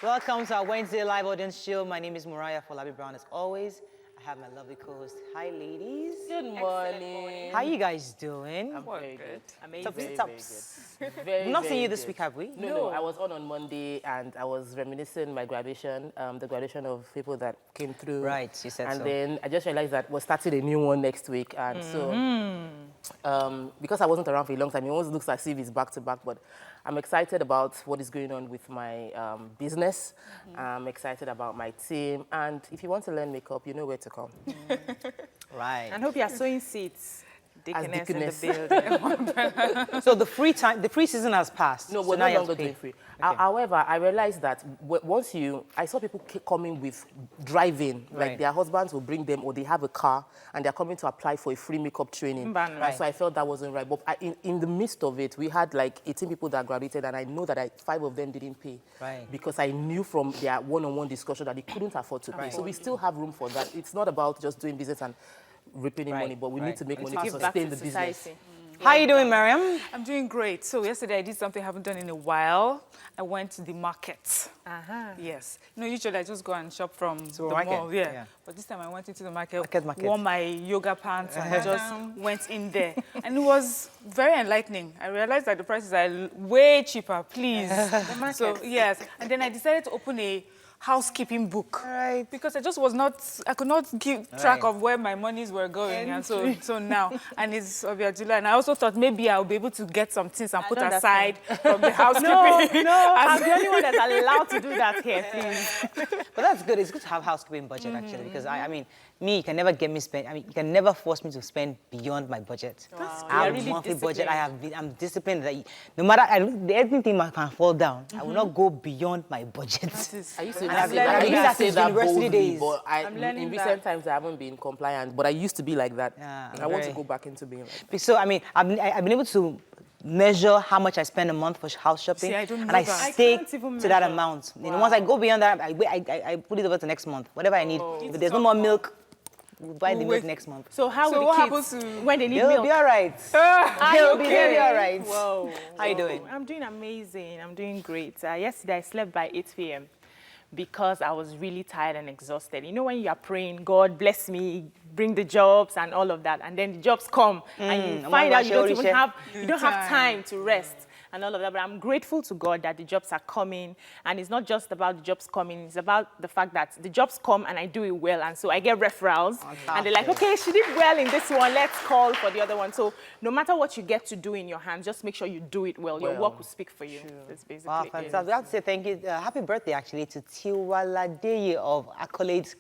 Welcome to our Wednesday live audience show. My name is Mariah Folabi Brown. As always, I have my lovely co-host. Hi, ladies. Good morning. How you guys doing? I'm very good. Amazing. Very, Tops. very good. Very, We've not very seen you this good. week, have we? No, I was on Monday and I was reminiscing my graduation, the graduation of people that came through. Right, you said and so. And then I just realized that we're starting a new one next week. And so, because I wasn't around for a long time, it almost looks as if it's back to back, but I'm excited about what is going on with my business. I'm excited about my team. And if you want to learn makeup, you know where to come. Right. And hope you are sowing seeds. Deaconess in Deaconess. the building. So the free season has passed. No, so we're now no you have longer to pay. doing free. Okay. However, I realized that once I saw people coming with driving, Right. like their husbands will bring them or they have a car and they're coming to apply for a free makeup training. Right. And so I felt that wasn't right. But in the midst of it, we had like 18 people that graduated and I know that 5 of them didn't pay. Right. Because I knew from their one-on-one discussion that they couldn't afford to pay. Right. So we still have room for that. It's not about just doing business and ripping in Right. money, but we Right. need to make money to Give back sustain to the business. society. How you doing, Mariam? I'm doing great. So yesterday I did something I haven't done in a while. I went to the market. Yes. You know, usually I just go and shop from the Supermarket, mall. Yeah. yeah. But this time I went into the market, Market. wore my yoga pants and just went in there. And it was very enlightening. I realized that the prices are way cheaper, please. So, yes. And then I decided to open a housekeeping book. Right. Because I could not keep track of where my monies were going. And so now, and it's Obia July. And I also thought maybe I'll be able to get some things and put aside from the housekeeping. No, I'm the only one that's allowed to do that here, please. But that's good. It's good to have housekeeping budget, actually, because I mean, you can never get me spend. I mean, you can never force me to spend beyond my budget. I have a monthly budget. I'm disciplined. That no matter anything can fall down, I will not go beyond my budget. I used to I've say learned that say since that university boldly, days. but I'm learning in that. recent times I haven't been compliant, but I used to be like that. Yeah, and I want to very. go back into being like that. So I mean, I've been able to measure how much I spend a month for house shopping, See, I don't and know I that. I stick can't even to that measure. amount. You know, once I go beyond that, I put it over to next month. Whatever I need. If there's no more milk, we'll buy the milk next month. So how So will what the happens kids, to- when they need They'll milk? be all right. They'll be very all right. Whoa. How you doing? I'm doing amazing. I'm doing great. Yesterday, I slept by 8 p.m. because I was really tired and exhausted. You know, when you are praying, God bless me, bring the jobs and all of that, and then the jobs come, and you find out you don't have time to rest and all of that. But I'm grateful to God that the jobs are coming, and it's not just about the jobs coming, it's about the fact that the jobs come and I do it well, and so I get referrals, and they're like, okay, she did well in this one, let's call for the other one. So no matter what you get to do in your hands, just make sure you do it well. Your work will speak for you. That's basically Wow, it. fantastic. We have to say thank you. Happy birthday, actually, to Tiwaladeye of Accolades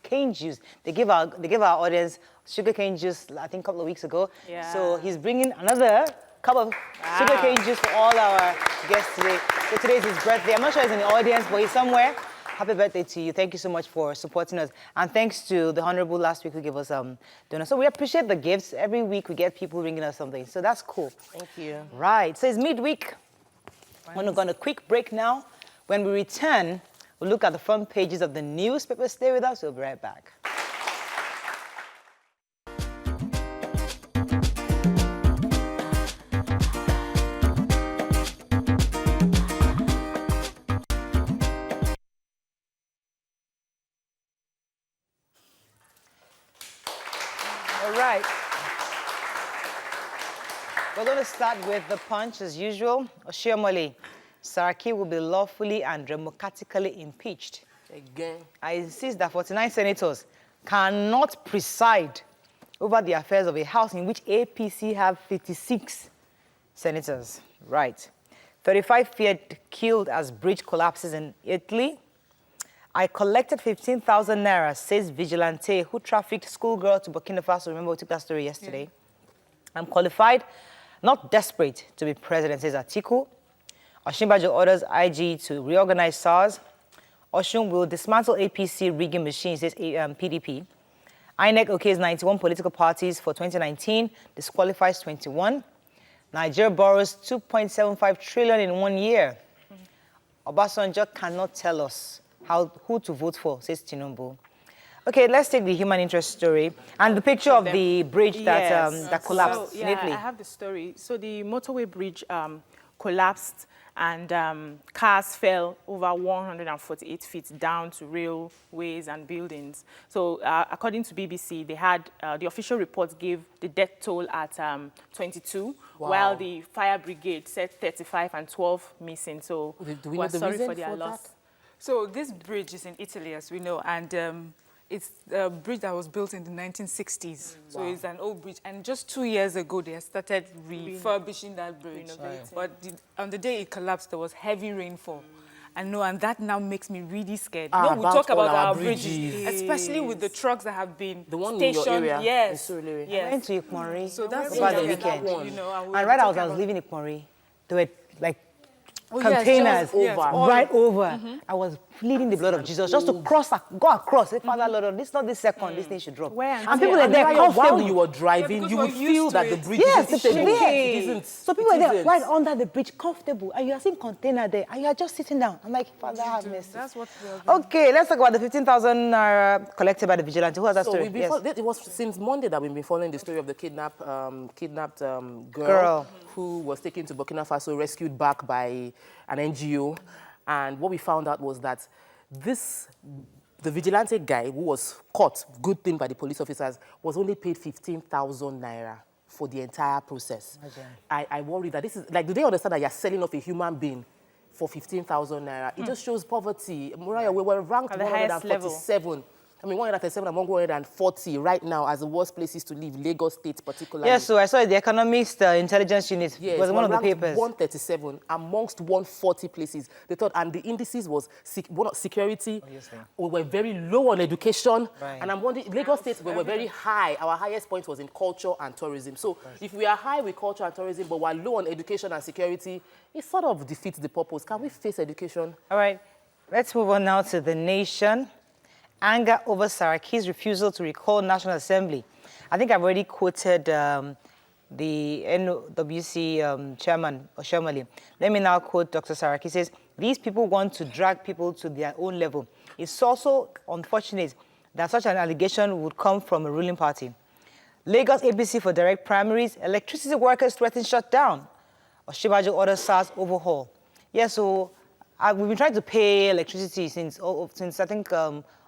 Cane Juice. They give our audience sugar cane juice, I think, a couple of weeks ago. Yeah. So he's bringing another cup of sugar cane juice for all our guests today. So today's his birthday. I'm not sure he's in the audience, but he's somewhere. Happy birthday to you. Thank you so much for supporting us. And thanks to the Honorable last week who gave us donuts. So we appreciate the gifts. Every week we get people bringing us something. So that's cool. Thank you. Right. So it's midweek. We're going to go on a quick break now. When we return, we'll look at the front pages of the newspaper. Stay with us. We'll be right back. All right. We're going to start with the punch as usual. Oshiomhole, Saraki will be lawfully and democratically impeached. Again. I insist that 49 senators cannot preside over the affairs of a house in which APC have 56 senators. Right. 35 feared killed as bridge collapses in Italy. I collected 15,000 naira, says vigilante who trafficked schoolgirl to Burkina Faso. Remember, we took that story yesterday. I'm qualified, not desperate to be president, says Atiku. Osinbajo orders IG to reorganize SARS. Osun will dismantle APC rigging machines, says PDP. INEC okays 91 political parties for 2019, disqualifies 21. Nigeria borrows 2.75 trillion in 1 year. Obasanjo cannot tell us who to vote for, says Tinubu. Okay, let's take the human interest story and the picture of the bridge that collapsed So, in Italy. I have the story. So the motorway bridge collapsed, and cars fell over 148 feet down to railways and buildings. So according to BBC, they had, the official report gave the death toll at 22, while the fire brigade said 35 and 12 missing. So do we know the sorry reason for their for loss. that? So this bridge is in Italy, as we know, and it's a bridge that was built in the 1960s. So it's an old bridge. And just 2 years ago, they started refurbishing that bridge. But on the day it collapsed, there was heavy rainfall. And that now makes me really scared. We talk about our bridges, especially with the trucks that have been stationed. Yes. I went to Ikmori So that's over the weekend. And right as I was leaving Ikmori, there were like containers right over. I was pleading the blood of Jesus just to go across. Say, Father, Lord, this is not the second, this thing should drop. And people are there comfortable. While you were driving, you would feel that the bridge isn't. So people are there right under the bridge, comfortable, and you are seeing container there, and you are just sitting down. I'm like, Father, have mercy. That's what we are doing. Okay, let's talk about the 15,000 collected by the vigilante. Who has that story? It was since Monday that we've been following the story of the kidnapped girl who was taken to Burkina Faso, rescued back by an NGO. And what we found out was that the vigilante guy who was caught, good thing by the police officers, was only paid 15,000 naira for the entire process. I worry that this is, like, do they understand that you're selling off a human being for 15,000 naira? It just shows poverty. Mariah, we were ranked 147. I mean, 137 among 140 right now as the worst places to live, Lagos State particularly. Yes, so I saw the Economist Intelligence Unit. Yes, was one of the papers. 137 amongst 140 places. They thought, and the indices was security. We were very low on education. And I'm wondering, Lagos State, we were very high. Our highest point was in culture and tourism. So if we are high with culture and tourism, but we're low on education and security, it sort of defeats the purpose. Can we face education? All right, let's move on now to The Nation. Anger over Saraki's refusal to recall National Assembly. I think I've already quoted the NWC chairman, Oshomole. Let me now quote Dr. Saraki. He says, these people want to drag people to their own level. It's also unfortunate that such an allegation would come from a ruling party. Lagos APC for direct primaries, electricity workers threaten shutdown. Oshibajo orders SARS overhaul. Yeah, so we've been trying to pay electricity since I think,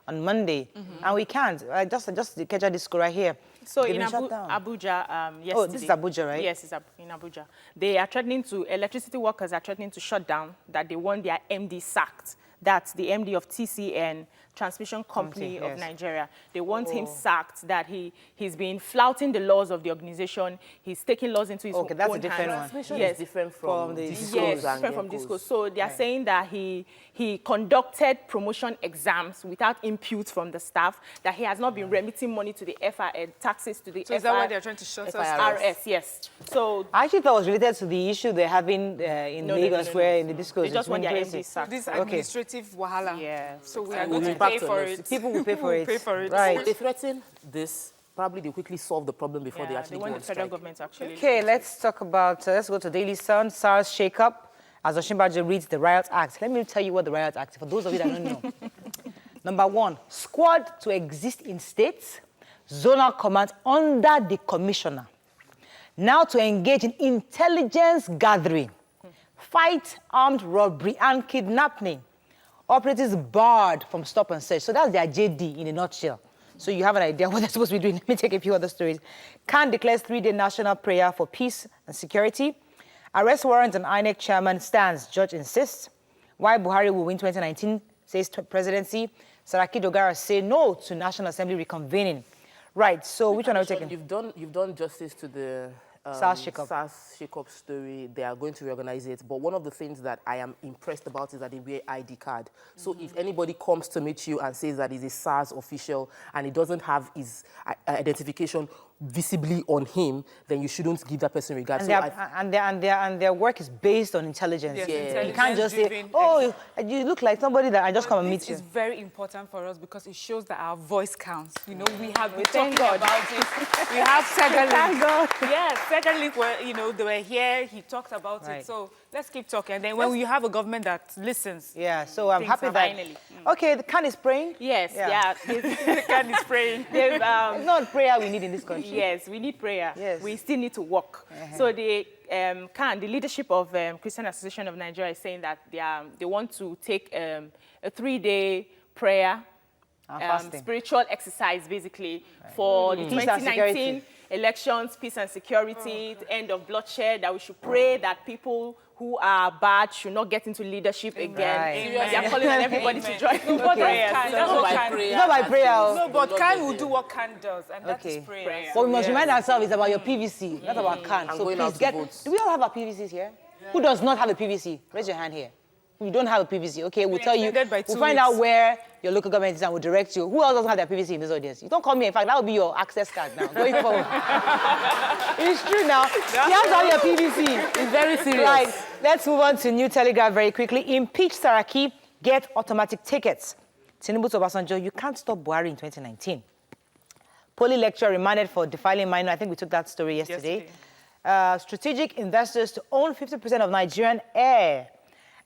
on Monday, and we can't. Just the catch this right here. So in Abuja, yesterday. Oh, this is Abuja, right? Yes, it's in Abuja. They are threatening electricity workers are threatening to shut down, that they want their MD sacked. That's the MD of TCN, Transmission Company of Nigeria. They want him sacked, that he's been flouting the laws of the organization. He's taking laws into his own hands. Okay, that's a different one. Transmission is different from the Yes, different from discos. So they are saying that he conducted promotion exams without input from the staff, that he has not been remitting money to the FIR, taxes to the So is that why they're trying to shut us down? RS, yes. So I actually thought it was related to the issue they're having in Lagos, where in the discos. They just want their MD sacked. This administrative wahala. Yeah. So we are going to pay for it. People will pay for it. Right. They threaten this. Probably they quickly solve the problem before they actually want the federal government to actually. Okay, let's talk about, let's go to Daily Sun. SARS shake-up as Oshimbajo reads the Riot Act. Let me tell you what the Riot Act is, for those of you that don't know. Number one, squad to exist in states, zonal command under the commissioner. Now to engage in intelligence gathering, fight armed robbery and kidnapping. Operatives barred from stop and search. So that's their JD in a nutshell. So you have an idea what they're supposed to be doing. Let me take a few other stories. Khan declares 3-day national prayer for peace and security. Arrest warrant and INEC chairman stands, judge insists. Why Buhari will win 2019, says presidency. Saraki Dogara say no to National Assembly reconvening. Right, so which one are we taking? You've done justice to the SARS shake-up story. They are going to reorganize it. But one of the things that I am impressed about is that they wear ID card. So if anybody comes to meet you and says that he's a SARS official and he doesn't have his identification visibly on him, then you shouldn't give that person regard. And their work is based on intelligence. Yes, You can't just say, oh, you look like somebody that I just come and meet you. It's very important for us because it shows that our voice counts. You know, we have been talking about it. We have Second Link. Yes, Second Link, where, you know, they were here, he talked about it. So Let's keep talking. And then when you have a government that listens. Yeah, so I'm Things happy are that... finally. Okay, the can is praying? Yes, Yeah. yeah. God is praying. They've, It's not prayer we need in this country. yes, we need prayer. Yes. We still need to work. So the leadership of Christian Association of Nigeria is saying that they want to take a 3-day prayer, Fasting. spiritual exercise, basically, for the Peace and 2019 elections, peace and security, the end of bloodshed, that we should pray that people who are bad should not get into leadership again. Right. They are calling on everybody to join the prayers. That's Not what by can. prayer. It's not by prayer. No, but can will do what can does, and that is Okay. prayer. But we must remind ourselves it's about your PVC, not about can. And So going please out to get... vote. Do we all have our PVCs here? Who does not have a PVC? Raise your hand here. You don't have a PVC, okay? We'll tell you. extended by We'll 2 find out weeks. where your local government is and we'll direct you. Who else doesn't have their PVC in this audience? You don't call me. In fact, that will be your access card now, going forward. It's true now. You have to have your PVC. It's very serious. Right. Let's move on to New Telegraph very quickly. Impeach Saraki, get automatic tickets. Tinubu to Obasanjo, you can't stop Buhari in 2019. Poly lecturer remanded for defiling minor. I think we took that story yesterday. Strategic investors to own 50% of Nigerian air.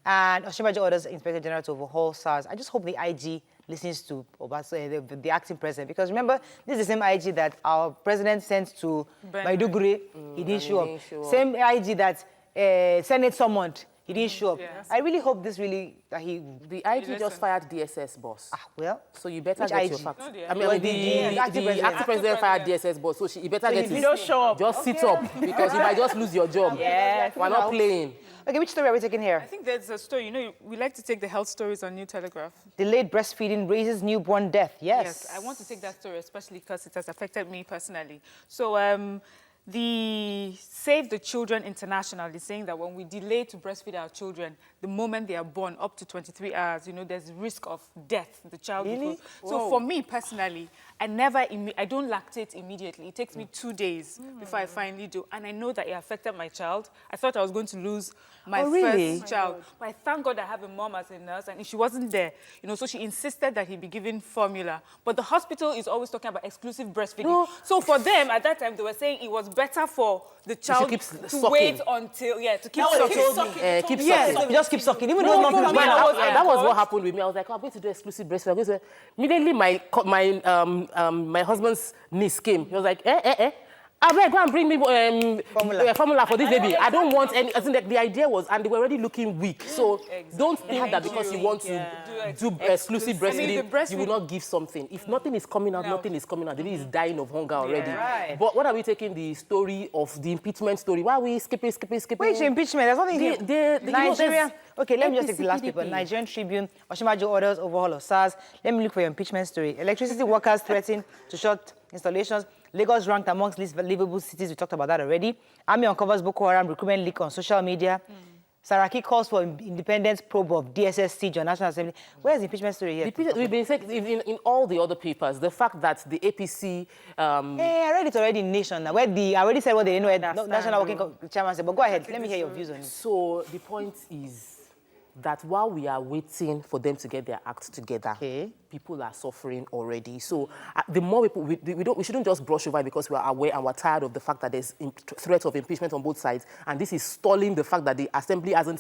And Osinbajo orders Inspector General to overhaul SARS. I just hope the IG listens to the acting president. Because remember, this is the same IG that our president sent to Maiduguri. He didn't show up. Same IG that Senate summoned. He didn't show up. Yes. I really hope this really... that he. The IG just fired DSS boss. Well... So you better Which get IG? your facts. No, the I mean, Well, the acting president fired DSS boss, so you better get he his... don't show up. Just sit up, because you might just lose your job. Yes. We're not playing. Okay, which story are we taking here? I think there's a story. You know, we like to take the health stories on New Telegraph. Delayed breastfeeding raises newborn death. Yes. Yes, I want to take that story, especially because it has affected me personally. So the Save the Children International is saying that when we delay to breastfeed our children, the moment they are born, up to 23 hours, you know, there's risk of death. The child will Really? go. So for me personally, I don't lactate immediately. It takes me 2 days before I finally do. And I know that it affected my child. I thought I was going to lose my really? first child. But I thank God I have a mom as a nurse, and if she wasn't there, you know, so she insisted that he be given formula. But the hospital is always talking about exclusive breastfeeding. No. So for them, at that time, they were saying it was better for the child keep to sucking. wait until, to keep sucking. Keep Yes, sucking. just keep sucking. Even No, though no, nothing no, is going on. that was what happened with me. I was like, I'm going to do exclusive breastfeeding. Immediately, my husband's niece came. He was like, I beg, go and bring me formula for this baby. I don't want any. I think the idea was, and they were already looking weak. So don't think that because you want to do exclusive breastfeeding, you will not give something. If nothing is coming out, nothing is coming out. The baby is dying of hunger already. Right. But what are we taking the story of the impeachment story? Why are we skipping? Which impeachment? There's nothing here. Nigeria. Okay, let me just take the last PDP. paper. Nigerian Tribune, Osinbajo orders overhaul of SARS. Let me look for your impeachment story. Electricity workers threaten to shut installations. Lagos ranked amongst least livable cities. We talked about that already. Army uncovers Boko Haram recruitment leak on social media. Saraki calls for independent probe of DSS siege on National Assembly. Where's the impeachment story here? We've been saying in all the other papers, the fact that the APC... I read it already in Nation. I already said what they didn't know. National Working Chairman said. But go ahead. Let me hear your views on it. So the point is that while we are waiting for them to get their act together, people are suffering already. So the more people, we shouldn't just brush over it because we are aware and we're tired of the fact that there's threat of impeachment on both sides. And this is stalling the fact that the Assembly hasn't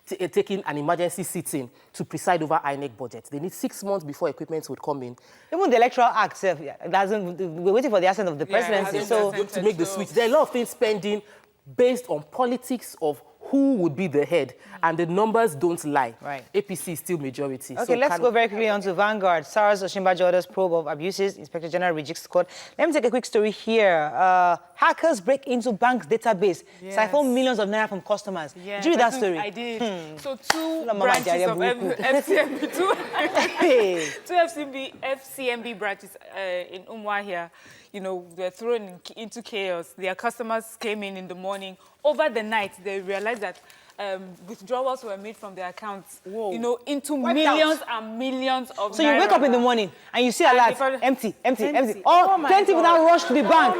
taken an emergency sitting to preside over INEC budget. They need 6 months before equipment would come in. Even the Electoral Act, we're waiting for the assent of the presidency. So to make the switch. There are a lot of things pending based on politics of who would be the head, and the numbers don't lie. Right. APC is still majority. Okay, let's go very quickly on to Vanguard. SARS Osinbajo orders probe of abuses. Inspector General rejects court. Let me take a quick story here. Hackers break into bank's database, siphon millions of naira from customers. Yes, Did you read that story? I did. So two Mama branches of Jaya FCMB, Hey. two FCMB branches in Umuahia, you know, were thrown into chaos. Their customers came in the morning. Over the night, they realized that withdrawals were made from their accounts, you know, into millions and millions of So you wake up in the morning and you see a lot, empty. Oh, 20 people now rush to the bank.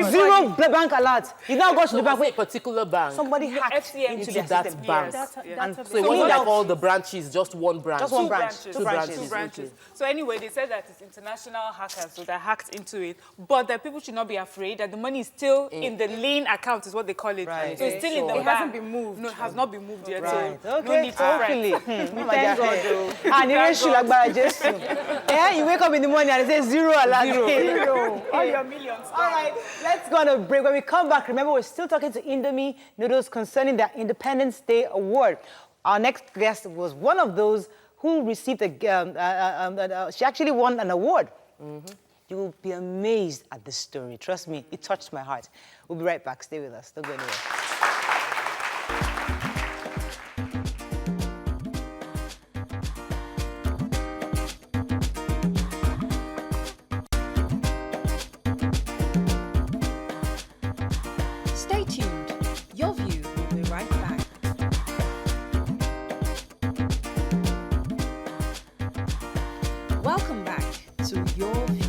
Zero bank alert. You now go to the bank. Wait, particular bank. Somebody hacked into that system. bank. And So it wasn't like all the branches, just one branch. Just one Two branch. branches. Two branches. Two branches. Okay. So anyway, they said that it's international hackers, so they hacked into it. But that people should not be afraid that the money is still in the lean account, is what they call it. Right. So it's still in the bank. It hasn't been moved. No, it has not not been moved yet, Right. so Okay. no need to fret. Hopefully. Thank God, though. And even should like by just you wake up in the morning and it says zero alert. Zero. All your millions. All right, let's go on a break. When we come back, remember we're still talking to Indomie Noodles concerning their Independence Day Award. Our next guest was one of those who received she actually won an award. You will be amazed at this story. Trust me, it touched my heart. We'll be right back. Stay with us. Don't go anywhere. Stay tuned. Your View will be right back. Welcome back to Your View.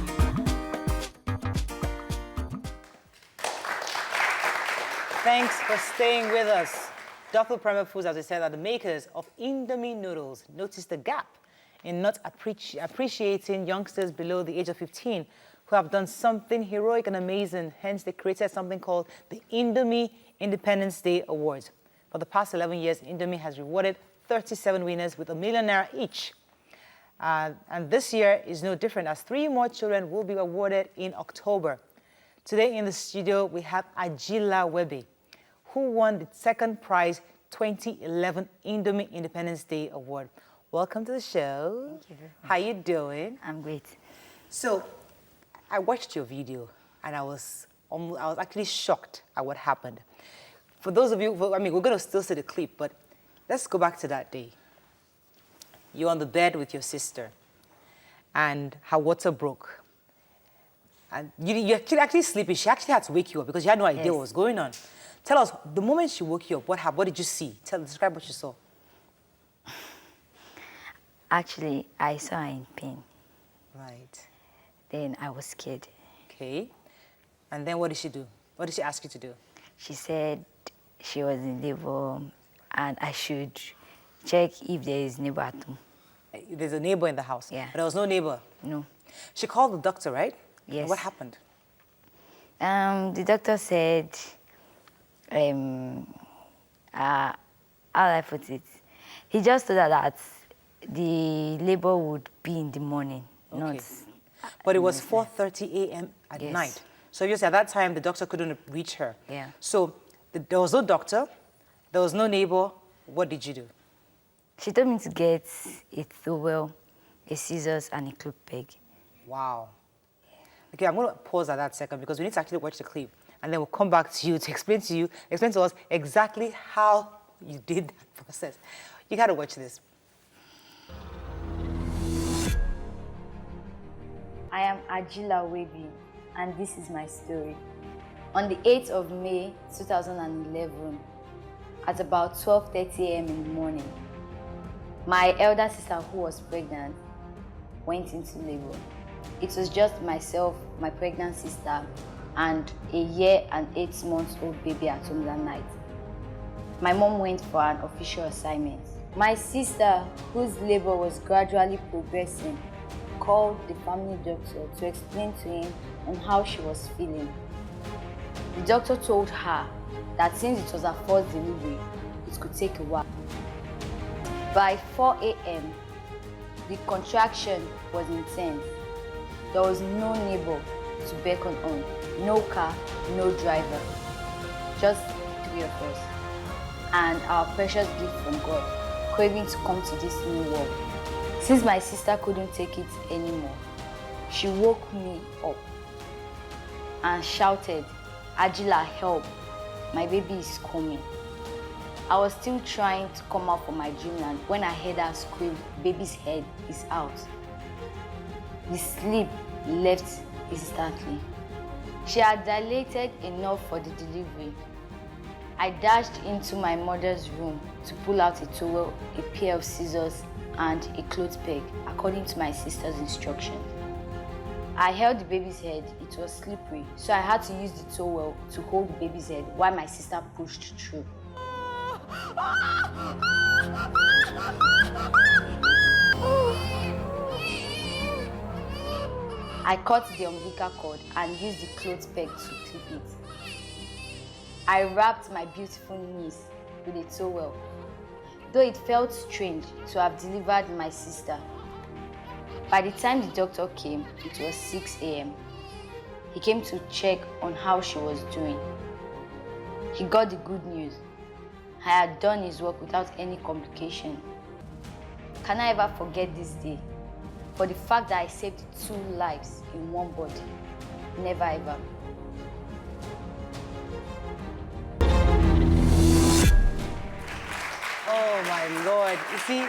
Thanks for staying with us. Duffel Premier Foods, as I said, are the makers of Indomie Noodles. Notice the gap in not appreciating youngsters below the age of 15 who have done something heroic and amazing. Hence, they created something called the Indomie Independence Day Awards. For the past 11 years, Indomie has rewarded 37 winners with ₦1 million each. And this year is no different, as 3 more children will be awarded in October. Today in the studio, we have Ajila Webe, who won the second prize 2011 Indomie Independence Day Award. Welcome to the show. Thank you very much. How you doing? I'm great. So, I watched your video and I was actually shocked at what happened. For those of you, we're going to still see the clip, but let's go back to that day. You're on the bed with your sister and her water broke. And you're actually sleeping. She actually had to wake you up because she had no idea what was going on. Tell us, the moment she woke you up, what happened? What did you see? Describe what you saw. Actually, I saw her in pain. Right. Then I was scared. Okay. And then what did she do? What did she ask you to do? She said she was in labor and I should check if there is neighbor at home. There's a neighbor in the house. Yeah. But there was no neighbor. No. She called the doctor, right? Yes. And what happened? The doctor said, how I put it, he just told her that the labor would be in the morning, not... But it was 4:30 a.m. at Yes. night. So obviously at that time, the doctor couldn't reach her. Yeah. So there was no doctor, there was no neighbor. What did you do? She told me to get a towel, a scissors, and a cloth peg. Wow. Okay, I'm going to pause at that second because we need to actually watch the clip. And then we'll come back to you to explain to us exactly how you did that process. You got to watch this. I am Ajila Webi, and this is my story. On the 8th of May 2011, at about 12:30 a.m. in the morning, my elder sister, who was pregnant, went into labor. It was just myself, my pregnant sister, and a 1 year and 8 months old baby at home that night. My mom went for an official assignment. My sister, whose labor was gradually progressing, called the family doctor to explain to him on how she was feeling. The doctor told her that since it was her first delivery, it could take a while. By 4 a.m., the contraction was intense. There was no neighbor to beckon on, no car, no driver, just 3 of us, and our precious gift from God, craving to come to this new world. Since my sister couldn't take it anymore, she woke me up and shouted, "Ajila, help, my baby is coming." I was still trying to come out from my dreamland when I heard her scream, "Baby's head is out." The sleep left instantly. She had dilated enough for the delivery. I dashed into my mother's room to pull out a towel, a pair of scissors, and a cloth peg, according to my sister's instructions. I held the baby's head. It was slippery, so I had to use the towel to hold the baby's head while my sister pushed through. I cut the umbilical cord and used the cloth peg to clip it. I wrapped my beautiful niece with a towel, though it felt strange to have delivered my sister. By the time the doctor came, it was 6 a.m. He came to check on how she was doing. He got the good news. I had done his work without any complication. Can I ever forget this day? For the fact that I saved 2 lives in one body. Never ever. Oh my Lord. You see,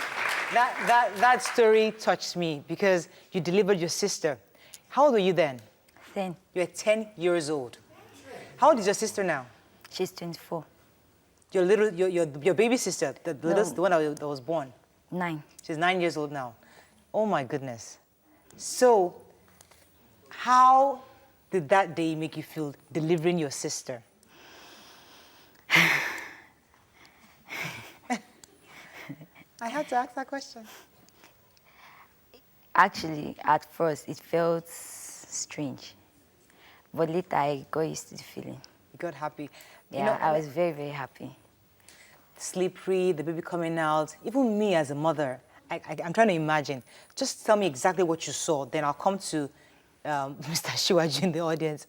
that story touched me because you delivered your sister. How old were you then? 10. You were 10 years old. How old is your sister now? She's 24. Your baby sister, the littlest, the one that was born. 9. She's 9 years old now. Oh my goodness. So, how did that day make you feel delivering your sister? I had to ask that question. Actually, at first, it felt strange. But later, I got used to the feeling. You got happy. Yeah, You know, I was very, very happy. Slippery, the baby coming out. Even me as a mother, I'm trying to imagine. Just tell me exactly what you saw, then I'll come to Mr. Shiwaji in the audience.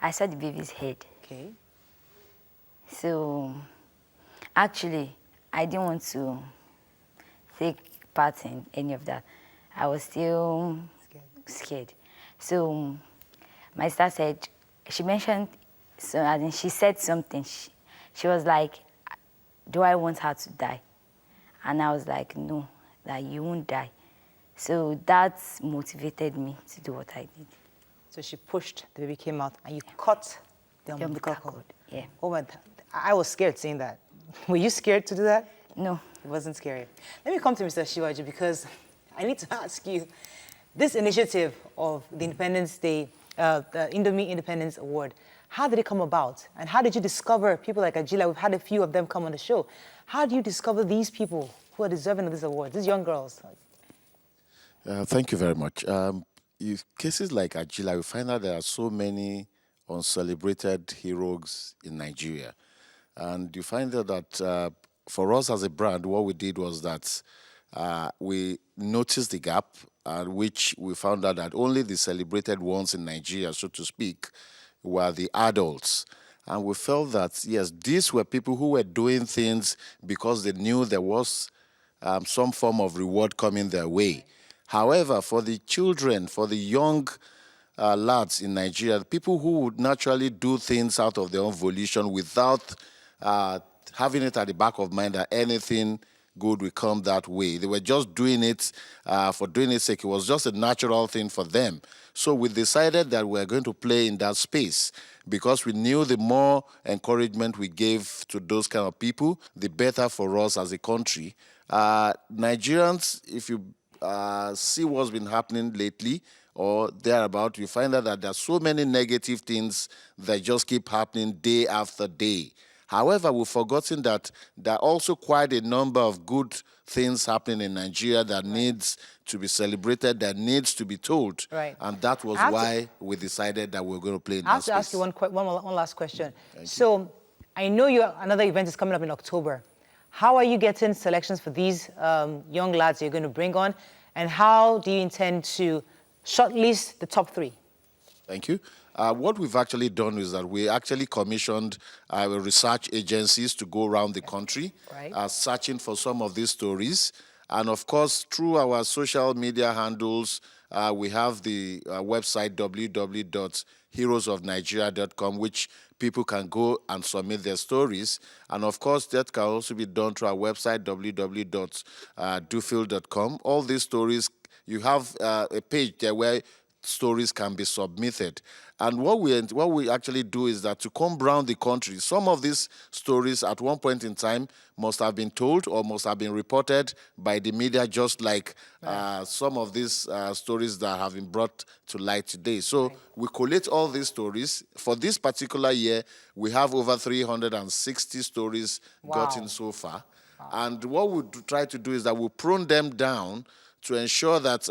I saw the baby's head. Okay. So, actually, I didn't want to take part in any of that. I was still scared. So, my sister said, she mentioned, so I mean, she said something. She was like, do I want her to die? And I was like, no, that you won't die. So that motivated me to do what I did. So she pushed, the baby came out, and you cut the umbilical cord. Yeah. Oh my, I was scared seeing that. Were you scared to do that? No. It wasn't scary. Let me come to Mr. Shiwaji because I need to ask you, this initiative of the Independence Day, the Indomie Independence Award, how did it come about? And how did you discover people like Ajila? We've had a few of them come on the show. How do you discover these people who are deserving of this award, these young girls? Thank you very much. Cases like Ajila, we find out there are so many uncelebrated heroes in Nigeria. And you find out that for us as a brand, what we did was that we noticed the gap, which we found out that only the celebrated ones in Nigeria, so to speak, were the adults. And we felt that, yes, these were people who were doing things because they knew there was some form of reward coming their way. However, for the children, for the young lads in Nigeria, people who would naturally do things out of their own volition without having it at the back of mind that anything good will come that way. They were just doing it for doing its sake. It was just a natural thing for them. So we decided that we were going to play in that space because we knew the more encouragement we gave to those kind of people, the better for us as a country. Nigerians, if you see what's been happening lately or thereabout, you find out that there are so many negative things that just keep happening day after day. However, we've forgotten that there are also quite a number of good things happening in Nigeria that needs to be celebrated, that needs to be told. Right. And that was why we decided that we were going to play in I that have to ask space. you one last question. So I know another event is coming up in October. How are you getting selections for these young lads you're going to bring on? And how do you intend to shortlist the top 3? Thank you. What we've actually done is that we actually commissioned research agencies to go around the country, Right. searching for some of these stories. And of course, through our social media handles, we have the website www.heroesofnigeria.com, which people can go and submit their stories. And of course, that can also be done through our website www.dufil.com. All these stories, you have a page there where stories can be submitted. And what we actually do is that to come around the country, some of these stories at one point in time must have been told or must have been reported by the media, just like some of these stories that have been brought to light today. So we collate all these stories. For this particular year, we have over 360 stories gotten so far. And what we try to do is that we prune them down to ensure that,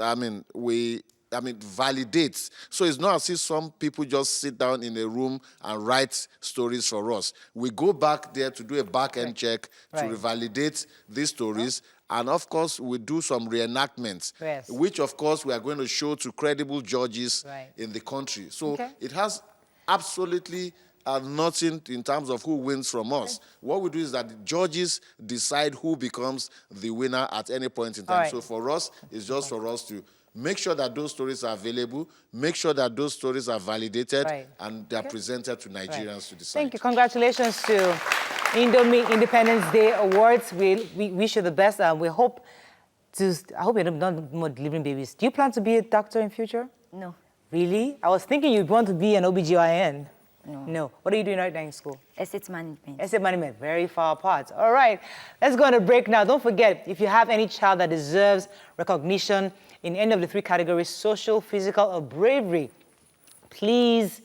we validates. So it's not as if some people just sit down in a room and write stories for us. We go back there to do a back-end check to validate these stories. And of course, we do some reenactments, which of course we are going to show to credible judges in the country. So it has absolutely nothing in terms of who wins from us. What we do is that the judges decide who becomes the winner at any point in time. So for us, it's just for us to make sure that those stories are available, make sure that those stories are validated, and they are presented to Nigerians to decide. Thank you. Congratulations to Indomie Independence Day Awards. We wish you the best, and we hope I hope you're not more delivering babies. Do you plan to be a doctor in future? No. Really? I was thinking you'd want to be an OBGYN. No. No. What are you doing right now in school? Estate management. Estate management, very far apart. All right, let's go on a break now. Don't forget, if you have any child that deserves recognition in any of the 3 categories, social, physical, or bravery, please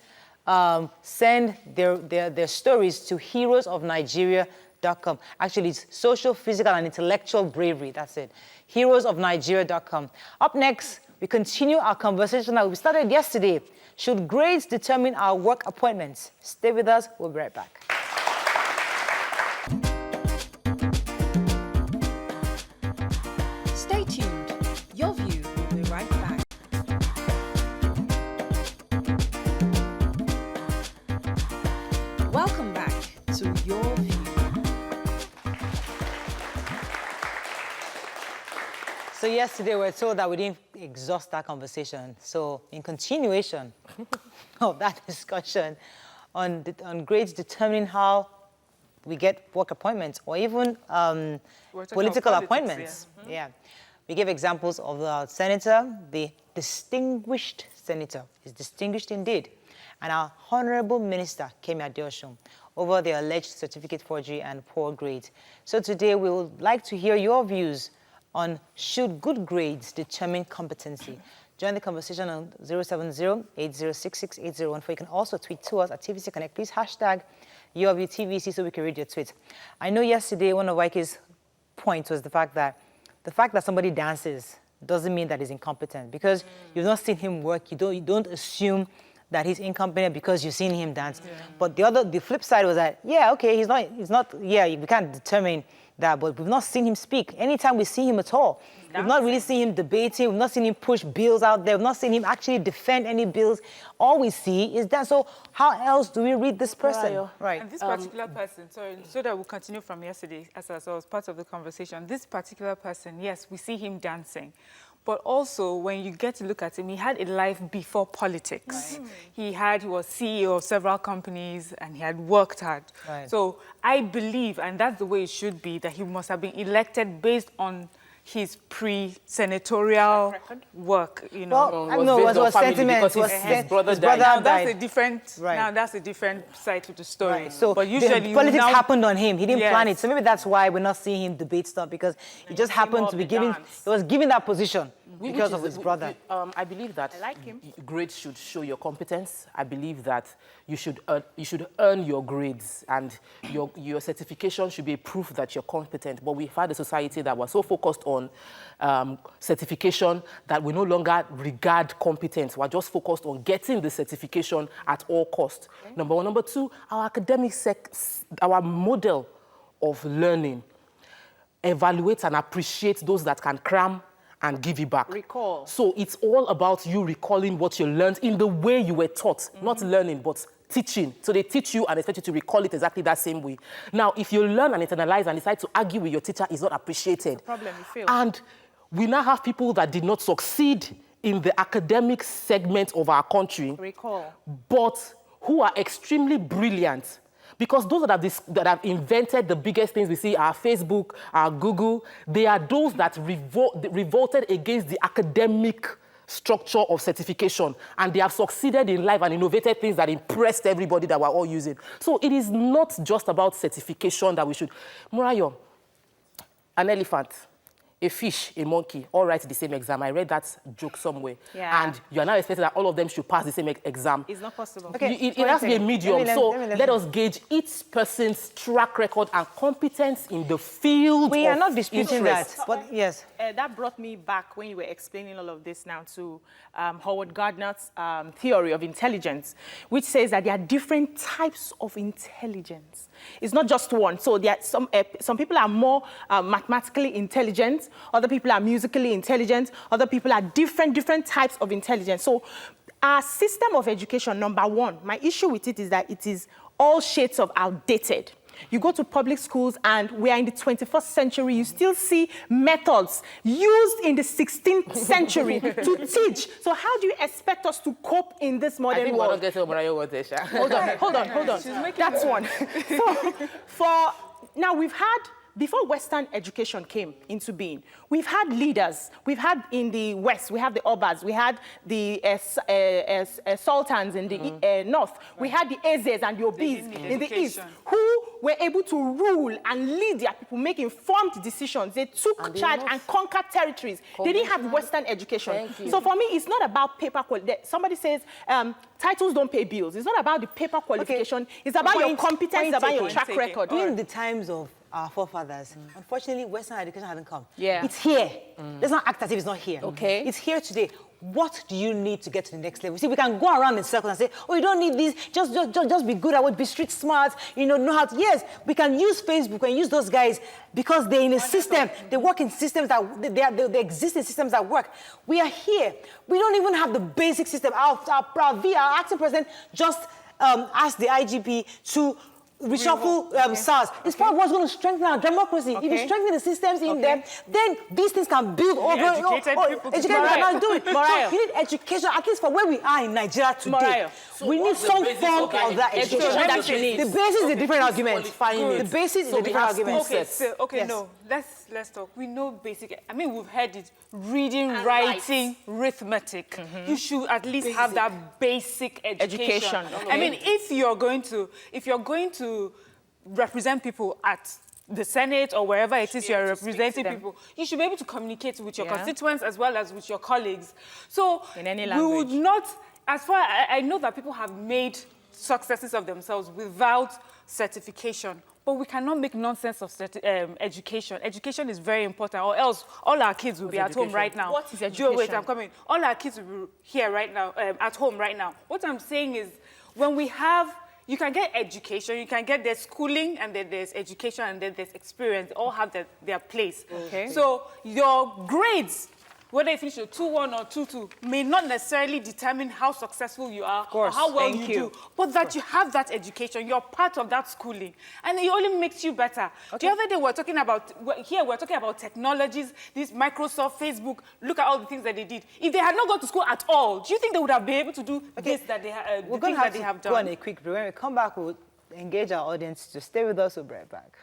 send their stories to heroesofnigeria.com. Actually, it's social, physical, and intellectual bravery. That's it. Heroesofnigeria.com. Up next, we continue our conversation that we started yesterday. Should grades determine our work appointments? Stay with us. We'll be right back. Stay tuned. Your View will be right back. Welcome back to Your View. So yesterday we were told that we didn't exhaust that conversation. So in continuation of that discussion on grades determining how we get work appointments or even political appointments. Yeah. We gave examples of the senator, the distinguished senator. He's distinguished indeed. And our honorable minister, Kemi Adeosun, over the alleged certificate forgery and poor grades. So today we would like to hear your views on should good grades determine competency. Join the conversation on 070-8066-8014. You can also tweet to us at TVC Connect. Please hashtag YourViewTVC so we can read your tweet. I know yesterday one of Waike's points was the fact that somebody dances doesn't mean that he's incompetent, because you've not seen him work. You don't assume that he's incompetent because you've seen him dance. But the flip side was that, he's not, we can't determine that, but we've not seen him speak. Anytime we see him at all, we've not really seen him debating, we've not seen him push bills out there, we've not seen him actually defend any bills. All we see is that. So how else do we read this person? Right. And this particular person, so that we'll continue from yesterday, as I was part of the conversation, this particular person, yes, we see him dancing. But also, when you get to look at him, he had a life before politics. He was CEO of several companies, and he had worked hard. So I believe, and that's the way it should be, that he must have been elected based on his pre-senatorial work, you know. Well, it was sentiment. Because his brother died. Now that's a different side to the story. Right. So but usually politics happened on him. He didn't plan it. So maybe that's why we're not seeing him debate stuff, because he just happened to be he was given that position because of his brother. I believe that grades should show your competence. I believe that you should earn your grades, and your certification should be a proof that you're competent. But we've had a society that was so focused on certification that we no longer regard competence. We're just focused on getting the certification at all costs. Number one. Number two, our academic our model of learning evaluates and appreciates those that can cram and give it back. Recall. So it's all about you recalling what you learned in the way you were taught, not learning, but teaching. So they teach you and expect you to recall it exactly that same way. Now, if you learn and internalize and decide to argue with your teacher, it's not appreciated. Problem, you fail. And we now have people that did not succeed in the academic segment of our country, but who are extremely brilliant. Because those that have invented the biggest things we see, our Facebook, our Google, they are those that revolted against the academic structure of certification, and they have succeeded in life and innovated things that impressed everybody that we're all using. So it is not just about certification that we should. Murayo, an elephant, a fish, a monkey, all write the same exam. I read that joke somewhere. Yeah. And you are now expecting that all of them should pass the same exam. It's not possible. Okay. It has to be a medium. So let me let us gauge each person's track record and competence in the field. We of are not disputing interest. that, but yes. That brought me back when you were explaining all of this now to Howard Gardner's theory of intelligence, which says that there are different types of intelligence. It's not just one. So there are some people are more mathematically intelligent, other people are musically intelligent, other people are different types of intelligence. So our system of education, number one, my issue with it is that it is all shades of outdated. You go to public schools and we are in the 21st century, you still see methods used in the 16th century to teach. So how do you expect us to cope in this modern world? Hold on. That's one. So now we've had, before Western education came into being, we've had leaders. We've had in the West, we have the Obas, we had the Sultans in the North, we had the Ezes and the Obis in the East, who were able to rule and lead their people, make informed decisions. They took charge and conquered territories. They didn't have Western education. So for me, it's not about paper qualification. Somebody says titles don't pay bills. It's not about the paper qualification. It's about your competence, it's about your track record. During the times of our forefathers, unfortunately, Western education hasn't come. Yeah. It's here. Let's not act as if it's not here. Okay. It's here today. What do you need to get to the next level? See, we can go around in circles and say, oh, you don't need this. Just be good at it. Be street smart. You know how to. Yes, we can use Facebook and use those guys because they're in a system. They work in systems that they exist in systems that work. We are here. We don't even have the basic system. Our acting president just asked the IGP to reshuffle SARS. It's part of what's going to strengthen our democracy. If you strengthen the systems in them, then these things can build over. Educated people cannot do it. So you need education, at least for where we are in Nigeria today. So we need some form of that education. The basis is a different argument. The basis is a different argument. Okay, no. Let's talk. We know basic. I mean, we've heard it. Reading, writing, arithmetic. You should at least have that basic education. I mean, if you're going to represent people at the Senate or wherever it is you're representing people, you should be able to communicate with your constituents as well as with your colleagues. So in any language. We would not, as far as I know that people have made successes of themselves without certification, but we cannot make nonsense of education. Education is very important, or else all our kids will be at home right now. What is education? Joe, wait, I'm coming. All our kids will be here right now, at home right now. What I'm saying is, when we have, you can get education, you can get their schooling, and then there's education, and then there's experience. They all have their place. Okay. So your grades, whether you finish a 2-1 or 2-2, may not necessarily determine how successful you are or how well you do, but that you have that education, you're part of that schooling, and it only makes you better. The other day we're talking about technologies, this Microsoft, Facebook, look at all the things that they did. If they had not gone to school at all, do you think they would have been able to do this that they We're going to have to go on a quick break. When we come back, we'll engage our audience to stay with us. We'll be right back.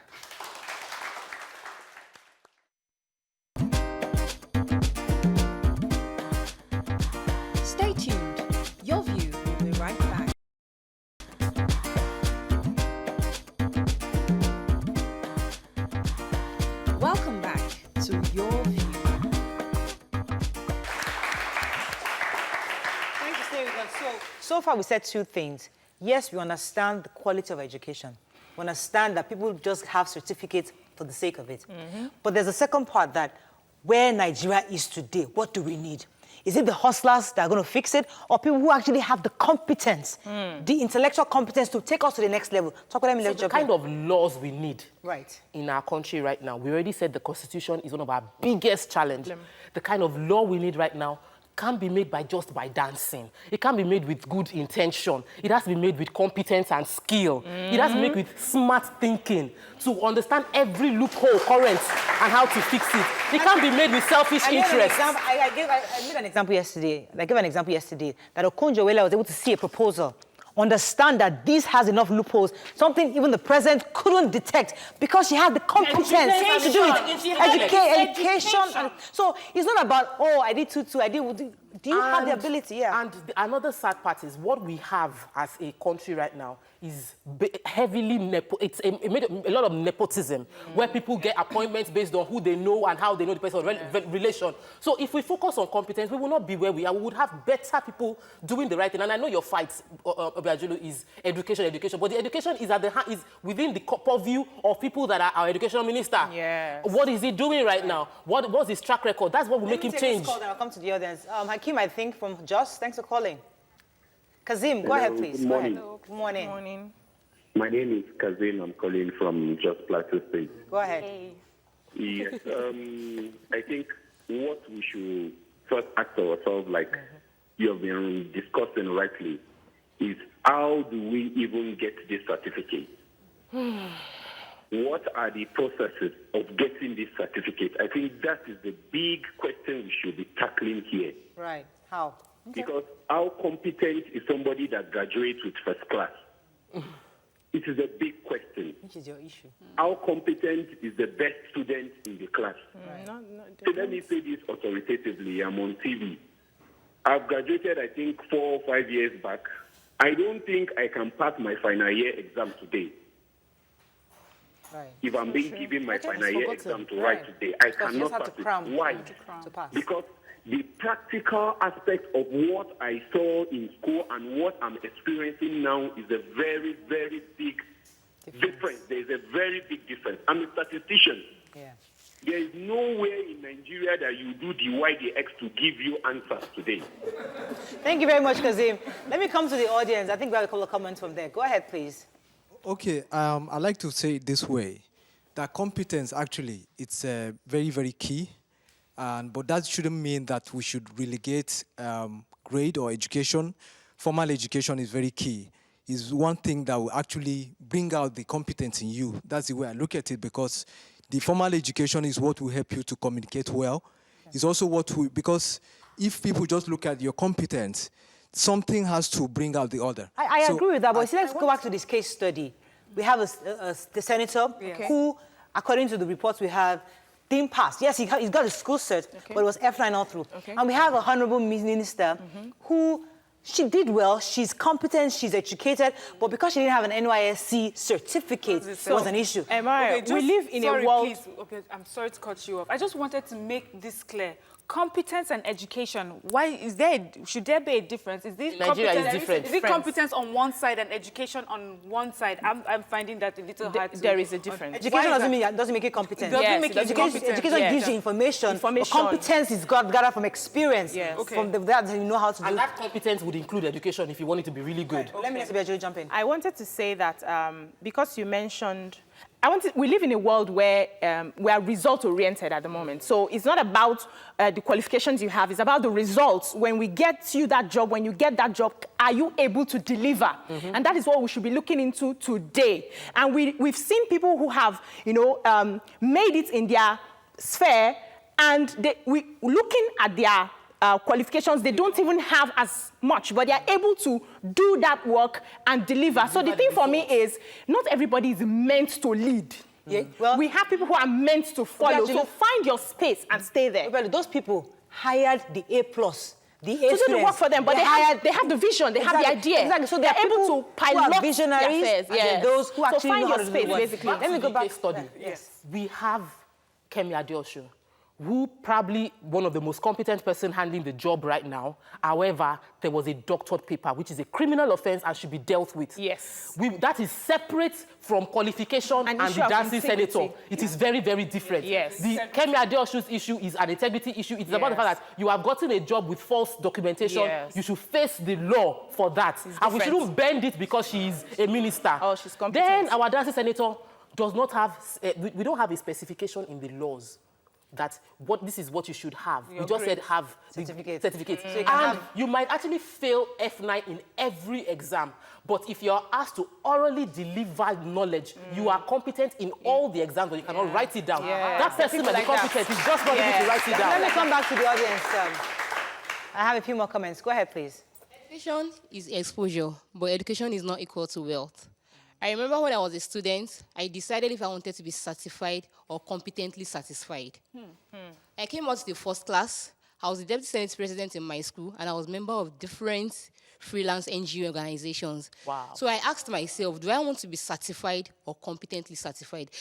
Stay tuned. Your View will be right back. Welcome back to Your View. Thanks for staying with us. So far we said two things. Yes, we understand the quality of education. We understand that people just have certificates for the sake of it. But there's a second part, that where Nigeria is today, what do we need? Is it the hustlers that are going to fix it, or people who actually have the competence, the intellectual competence to take us to the next level? Talk about So the kind of laws we need in our country right now, we already said the Constitution is one of our biggest challenges. The kind of law we need right now can't be made just by dancing. It can't be made with good intention. It has to be made with competence and skill. It has to be made with smart thinking to understand every loophole current and how to fix it. It can't be made with selfish interest. I gave an example yesterday. I gave an example yesterday that Okonjo-Iweala was able to see a proposal, understand that this has enough loopholes, something even the president couldn't detect because she had the competence to do it. Education. So it's not about, oh, I did 2-2, Do you have the ability? Yeah. And another sad part is what we have as a country right now is heavily it's made a lot of nepotism, where people get appointments based on who they know and how they know the person, relation. So if we focus on competence, we will not be where we are. We would have better people doing the right thing. And I know your fight, Obiajulu, is education, but the education is is within the purview of people that are our education minister. Yes. What is he doing right now? What's his track record? That's what will make him change. Call, then I'll come to the audience. Hakeem, I think from Jos. Thanks for calling. Kazim, go ahead, please. Good morning. Go ahead. Good morning. Good morning. My name is Kazim. I'm calling from Jos Plateau State. Go ahead. Hey. Yes, I think what we should first ask ourselves, like you have been discussing rightly, is how do we even get this certificate? What are the processes of getting this certificate? I think that is the big question we should be tackling here. Right. How? Because how competent is somebody that graduates with first class? It is a big question. Which is your issue? How competent is the best student in the class? Right. So let me say this authoritatively. I'm on TV. I've graduated, I think, 4 or 5 years back. I don't think I can pass my final year exam today. Right. If I'm being given my final year exam to write today, I cannot pass it. Why? To pass. Because the practical aspect of what I saw in school and what I'm experiencing now is a very, very big difference. There's a very big difference. I'm a statistician. Yeah. There is nowhere in Nigeria that you do the Y, the X to give you answers today. Thank you very much, Kazim. Let me come to the audience. I think we have a couple of comments from there. Go ahead, please. Okay, I like to say it this way, that competence actually, it's very, very key. But that shouldn't mean that we should relegate grade or education. Formal education is very key. It's one thing that will actually bring out the competence in you. That's the way I look at it, because the formal education is what will help you to communicate well. It's also what will, because if people just look at your competence, something has to bring out the other. I agree with that, but let's go back to this case study. We have the senator who, according to the reports we have, didn't pass. Yes, he got a school cert, but it was F9 all through. And we have a honorable minister who, she did well, she's competent, she's educated, but because she didn't have an NYSC certificate, it was an issue. We live in a world... Please, okay, I'm sorry to cut you off. I just wanted to make this clear. Competence and education. Why is there? Should there be a difference? Is this Nigeria is different. Is it competence on one side and education on one side? I'm finding that a little hard to... There is a difference. Education doesn't make it competent. Doesn't make it competent. Education gives you information. But competence is gathered from experience. Yes. From that you know how to do. And that competence would include education if you want it to be really good. Let me let jump in. I wanted to say that because you mentioned... we live in a world where we are result-oriented at the moment. So it's not about the qualifications you have. It's about the results. When we get you that job, when you get that job, are you able to deliver? And that is what we should be looking into today. And we've seen people who have, made it in their sphere, and looking at their qualifications, they don't even have as much, but they are able to do that work and deliver. So the thing for me is, not everybody is meant to lead. Yeah? Well, we have people who are meant to follow. So find your space and stay there. Well, those people hired the A+. The to do the work for them, but they have the vision, they have the idea. Exactly. So they're able to pilot visionaries, their affairs. Yes. Those who actually find know your how to space, do basically. Let me go back to study. Yes. We have Kemi Adeosun, who probably one of the most competent person handling the job right now. However, there was a doctored paper, which is a criminal offense and should be dealt with. Yes. That is separate from qualification and the dancing senator. It is very, very different. Yes. The Kemi Adeosun's issue is an integrity issue. It is about the fact that you have gotten a job with false documentation. Yes. You should face the law for that. And we shouldn't bend it because she is a minister. Oh, she's competent. Then our dancing senator does not have, we don't have a specification in the laws that this is what you should have. We just said have certificate. So you might actually fail F9 in every exam, but if you're asked to orally deliver knowledge, you are competent in all the exams, but you cannot write it down. That person might be competent, is just not able to write it down. Let me come back to the audience. I have a few more comments. Go ahead, please. Education is exposure, but education is not equal to wealth. I remember when I was a student, I decided if I wanted to be certified or competently satisfied. I came out to the first class, I was the deputy senate president in my school, and I was a member of different freelance NGO organizations. Wow. So I asked myself, do I want to be certified or competently satisfied?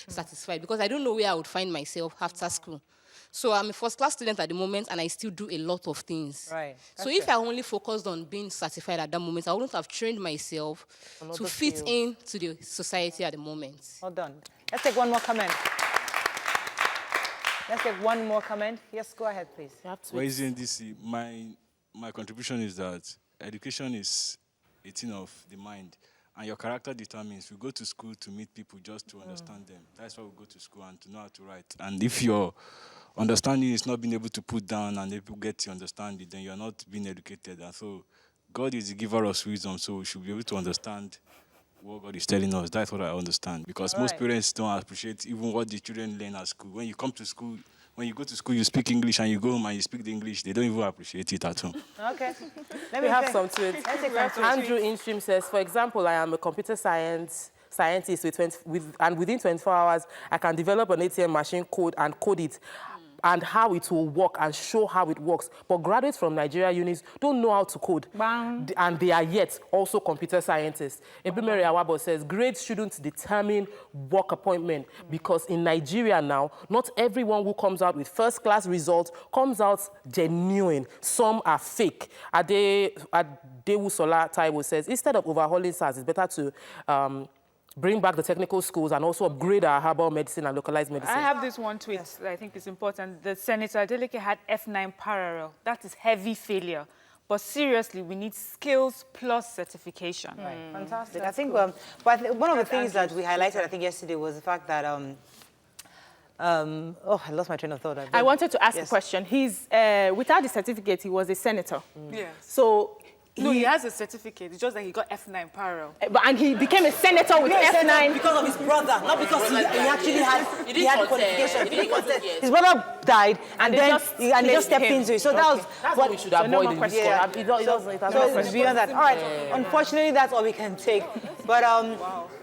Because I don't know where I would find myself after school. So I'm a first-class student at the moment, and I still do a lot of things. Right. So Gotcha. if I only focused on being certified at that moment, I wouldn't have trained myself to fit into the society at the moment. Well done. Let's take one more comment. Let's take one more comment. Yes, go ahead, please. Well, NDC, my contribution is that education is a thing of the mind, and your character determines. We go to school to meet people just to understand them. That's why we go to school, and to know how to write. And if your understanding is not being able to put down and people get to understand it, then you're not being educated. And so God is the giver of wisdom, so we should be able to understand what God is telling us. That's what I understand. Because most parents don't appreciate even what the children learn at school. When you come to school, when you go to school, you speak English, and you go home and you speak the English, they don't even appreciate it at home. Okay. Let me have some to it. Andrew Instream says, for example, I am a computer scientist within 24 hours, I can develop an ATM machine code and code it and how it will work and show how it works. But graduates from Nigeria unis don't know how to code. And they are yet also computer scientists. Ebumeri Awabo says, grades shouldn't determine work appointment because in Nigeria now, not everyone who comes out with first-class results comes out genuine. Some are fake. Adewusola Taiwo says, instead of overhauling SARS, it's better to bring back the technical schools and also upgrade our herbal medicine and localized medicine. I have this one tweet that I think is important. The Senator Adeleke had F9 parallel. That is heavy failure. But seriously, we need skills plus certification. Right. Fantastic. I think one of the things that we highlighted, I think, yesterday was the fact that I lost my train of thought. I wanted to ask a question. He's without the certificate, he was a senator. Yes. So he has a certificate. It's just that he got F9 parallel. And he became a senator with F9 because of his brother, not because he actually had qualification. He didn't contest. His brother died, and then he just stepped into it. So that's what we should avoid in this So it's beyond that. All right. Unfortunately, that's all we can take. But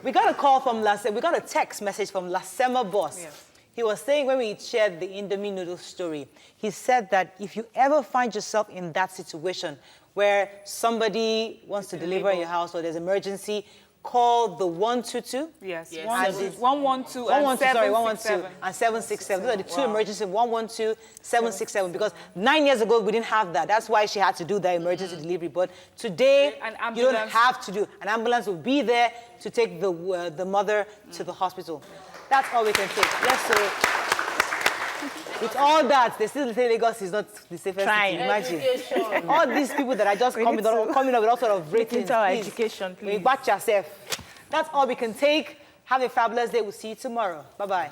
we got a call from we got a text message from Lasema Boss. Yes. He was saying when we shared the Indomie noodle story, he said that if you ever find yourself in that situation where somebody wants to deliver in your house or there's emergency, call the 122. Yes. 112 and 767. Those are the two emergency, 112, 767. Because 9 years ago, we didn't have that. That's why she had to do the emergency delivery. But today, you don't have to do. An ambulance will be there to take the mother to the hospital. That's all we can take. Let's with all that, they still say Lagos is not the safest city. Imagine. All these people that are just coming up with all sort of ratings. Education, please. Watch yourself. That's all we can take. Have a fabulous day. We'll see you tomorrow. Bye-bye.